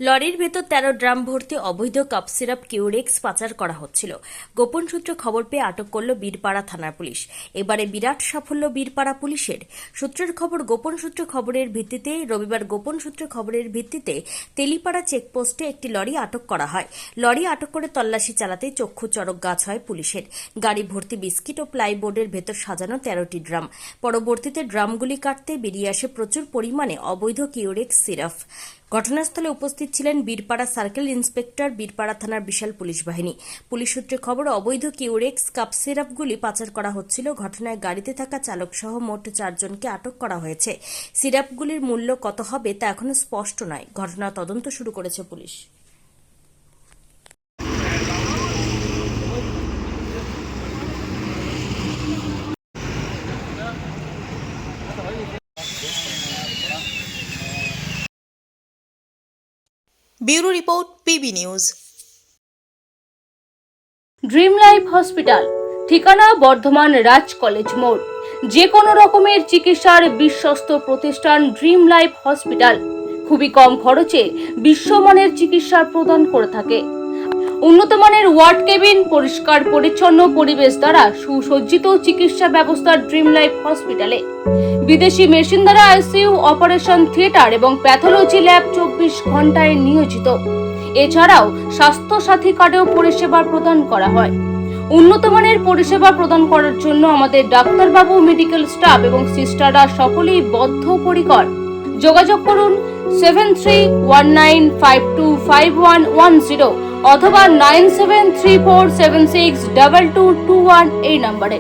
লরির ভেতর ১৩ ড্রাম ভর্তি অবৈধ কাপ সিরাপ কিউরেক্স পাচার করা হচ্ছিল। গোপন সূত্রে খবর পেয়ে আটক করল বীরপাড়া থানার পুলিশ। এবারে বিরাট সাফল্য বীরপাড়া পুলিশের। গোপন সূত্রে খবরের ভিত্তিতে রবিবার তেলিপাড়া চেকপোস্টে একটি লরি আটক করা হয়। লরি আটক করে তল্লাশি চালাতে চক্ষু চড়ক গাছ হয় পুলিশের। গাড়ি ভর্তি বিস্কিট ও প্লাইবোর্ডের ভেতর সাজানো ১৩টি ড্রাম। পরবর্তীতে ড্রামগুলি কাটতে বেরিয়ে আসে প্রচুর পরিমাণে অবৈধ কিউরেক্স সিরাপ। ঘটনাস্থলে উপস্থিত ছিলেন বীরপাড়া সার্কেল ইন্সপেক্টর, বীরপাড়া থানার বিশাল পুলিশ বাহিনী। পুলিশ সূত্রে খবর, অবৈধ কিউরেক্স কাপ সিরাপগুলি পাচার করা হচ্ছিল। ঘটনায় গাড়িতে থাকা চালক সহ মোট ৪ জনকে আটক করা হয়েছে। সিরাপগুলির মূল্য কত হবে তা এখনো স্পষ্ট নয়। ঘটনার তদন্ত শুরু করেছে police. Bureau report, PB news. Dream life hospital, ঠিকানা বর্ধমান রাজ কলেজ মোড়। যে কোনো রকমের চিকিৎসার বিশ্বস্ত প্রতিষ্ঠান ড্রিম লাইফ হসপিটাল খুবই কম খরচে বিশ্বমানের চিকিৎসা প্রদান করে থাকে। উন্নত মানের ওয়ার্ড কেবিন, পরিষ্কার পরিচ্ছন্ন পরিবেশ দ্বারা সুসজ্জিত চিকিৎসা ব্যবস্থা ড্রিম লাইফ হসপিটালে। বিদেশি মেশিন দ্বারা আইসিইউ, অপারেশন থিয়েটার এবং প্যাথোলজি ল্যাব ২৪ ঘন্টায় নিয়োজিত। এছাড়াও স্বাস্থ্য সাথী কার্ডেও পরিষেবা প্রদান করা হয়। উন্নত মানের পরিষেবা প্রদান করার জন্য আমাদের ডাক্তারবাবু, মেডিকেল স্টাফ এবং সিস্টাররা সকলেই বদ্ধপরিকর। যোগাযোগ করুন 7319525110 অথবা 9734762221 এই নম্বরে।